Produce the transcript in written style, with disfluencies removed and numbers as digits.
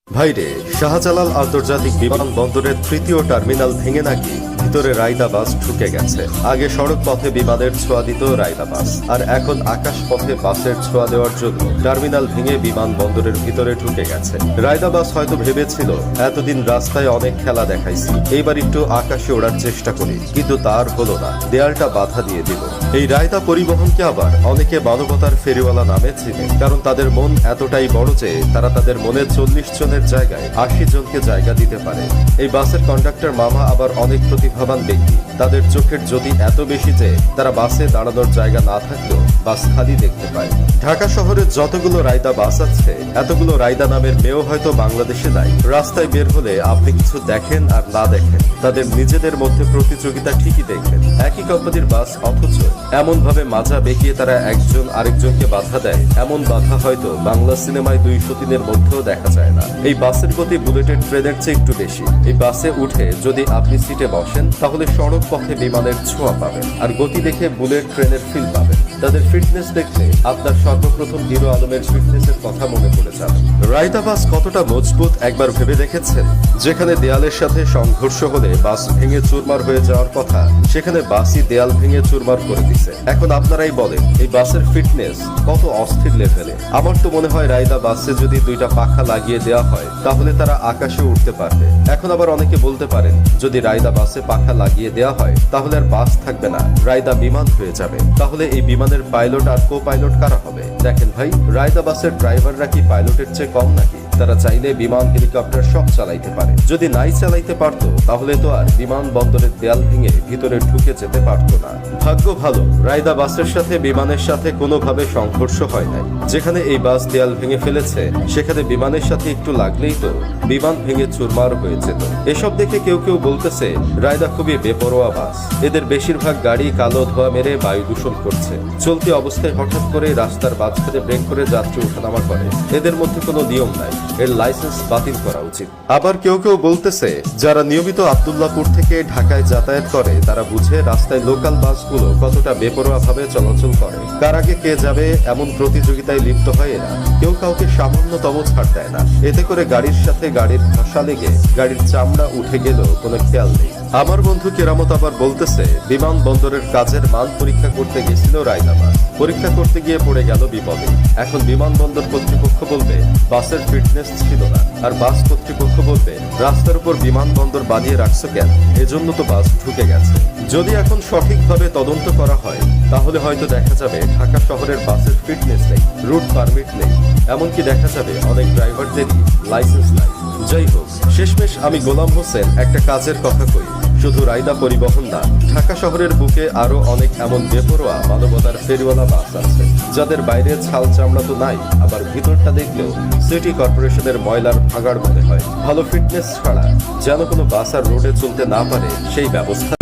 ভাইরে, শাহজালাল আন্তর্জাতিক বিমানবন্দরের তৃতীয় টার্মিনাল ভেঙে নাকি ভিতরে রায়দা বাস ঢুকে গেছে। আগে সড়ক পথে বিমানের ছোঁয়া দিত রায়দা বাস, আর এখন আকাশ পথে বাসের ছোঁয়া দেওয়ার জন্য টার্মিনাল ভেঙে বিমানবন্দরের ভিতরে ঢুকে গেছে। রায়দা বাস হয়তো ভেবেছিল এতদিন রাস্তায় অনেক খেলা দেখাইছি, এইবার একটু আকাশে ওড়ার চেষ্টা করি, কিন্তু তার হলো না, দেয়ালটা বাধা দিয়ে দিল। এই রায়দা পরিবহনকে আবার অনেকে মানবতার ফেরিওয়ালা নামে চিনে, কারণ তাদের মন এতটাই বড় যে তারা তাদের মনে 40 জনের জায়গায় 80 জনকে জায়গা দিতে পারে। এই বাসের কন্ডাক্টর মামা আবার অনেক প্রতিভাবান ব্যক্তি। তাদের চোখের জ্যোতি এত বেশি যে তারা বাসে দাঁড়ানোর জায়গা না থাকলেও বাস খালি দেখতে পায়। ঢাকা শহরে যতগুলো রায়দা বাস আছে, এতগুলো রায়দা নামের মেয়েও হয়তো বাংলাদেশে নাই। রাস্তায় বের হলে আপনি কিছু দেখেন আর না দেখেন, তাদের নিজেদের মধ্যে প্রতিযোগিতা ঠিকই দেখবেন। একই কোম্পানির বাস, অথচ এমন ভাবে মাজা বেঁকিয়ে তারা একজন আরেকজনকে বাধা দেয়, এমন বাধা হয়তো বাংলা সিনেমায় 203-এর মধ্যেও দেখা যায় না। এই বাসের গতি বুলেটের ট্রেনের চেয়ে একটু বেশি। এই বাসে উঠে যদি আপনি সিটে বসেন, তাহলে সড়ক পথে বিমানের ছোঁয়া পাবেন, আর গতি দেখে বুলেট ট্রেনের ফিল পাবেন। তাদের ফিটনেস দেখলে আপনার সর্বপ্রথম হিরো আলমের ফিটনেসের কথা মনে পড়ে যাবে। রায়দা বাস কতটা মজবুত একবার ভেবে দেখেছেন? যেখানে দেয়ালের সাথে সংঘর্ষ হলে বাস ভেঙে চুরমার হয়ে যাওয়ার কথা, সেখানে বাসই দেয়াল ভেঙে চুরমার করে দিছে। এখন আপনারাই বলেন, এই বাসের ফিটনেস কত অস্থির লেভেলে। আমার তো মনে হয় রায়দা বাসে যদি 2টা পাখা লাগিয়ে দেওয়া হয়, তাহলে তারা আকাশে উঠতে পারবে। এখন আবার অনেকে বলতে পারেন, যদি রায়দা বাসে পাখা লাগিয়ে দেওয়া হয়, তাহলে আর বাস থাকবে না, রায়দা বিমান হয়ে যাবে। তাহলে এই বিমানের পাইলট আর কো পাইলট কারা হবে? দেখেন ভাই, রায়দা বাসের ড্রাইভাররা কি পাইলটের চেয়ে কম নাকি? তারা চাইলে বিমান, হেলিকপ্টার সব চালাইতে পারে। যদি নাই চালাইতে পারতো, তাহলে তো আর বিমানবন্দরের দেয়াল ভেঙে ভিতরে ঢুকে যেতে পারতো না। ভাগ্য ভালো, রায়দা বাসের সাথে বিমানের সাথে কোনোভাবে সংঘর্ষ হয় নাই। যেখানে এই বাস দেয়াল ভেঙে ফেলেছে, সেখানে বিমানের সাথে একটু লাগলেই তো বিমান ভেঙে চুরমার হয়ে যেত। এসব দেখে কেউ কেউ বলতেছে, রায়দা খুবই বেপরোয়া বাস। এদের বেশিরভাগ গাড়ি কালো ধোঁয়া মেরে বায়ু দূষণ করছে। চলতি অবস্থায় হঠাৎ করে রাস্তার মাঝখানে ব্রেক করে যাত্রী ওঠানামা করে। এদের মধ্যে কোনো নিয়ম নাই, এর লাইসেন্স বাতিল করা উচিত। আবার কেউ কেউ বলতেছে, যারা নিয়মিত আব্দুল্লাহপুর থেকে ঢাকায় যাতায়াত করে, তারা বুঝে রাস্তায় লোকাল বাসগুলো কতটা বেপরোয়া ভাবে চলাচল করে। কার আগে কে যাবে এমন প্রতিযোগিতায় লিপ্ত হয় এরা। কেউ কাউকে সামান্যতম ছাড় দেয় না। এতে করে গাড়ির সাথে গাড়ির ঘষা লেগে গাড়ির চামড়া উঠে গেলেও কোনো খেয়াল নেই। আমার বন্ধু কেরামত আবার বলতেছে, বিমানবন্দরের কাজের মান পরীক্ষা করতে গেছিল রায়দা বাস, পরীক্ষা করতে গিয়ে পড়ে গেল বিপদে। এখন বিমানবন্দর কর্তৃপক্ষ বলবে বাসের ফিটনেস ছিল না, আর বাস কর্তৃপক্ষ বলবে রাস্তার উপর বিমানবন্দর বানিয়ে রাখছো কেন, এজন্য তো বাস ঢুকে গেছে। যদি এখন সঠিকভাবে তদন্ত করা হয়, তাহলে হয়তো দেখা যাবে ঢাকা শহরের বাসের ফিটনেস নেই, রুট পারমিট নেই, এমনকি দেখা যাবে অনেক ড্রাইভারদেরই লাইসেন্স নাই। যাই হোক, শেষমেশ আমি গোলাম হোসেন একটা কাজের কথা কই, শুধু রায়দা পরিবহন না, ঢাকা শহরের বুকে আরো অনেক এমন বেপরোয়া মানবতার ফেরিওয়ালা বাস আছে, যাদের বাইরে ছাল চামড়া তো নাই, আবার ভিতরটা দেখলেও সিটি কর্পোরেশনের ময়লার ভাগাড় মনে হয়। ভালো ফিটনেস ছাড়া যেন কোনো বাস আর রোডে চলতে না পারে, সেই ব্যবস্থা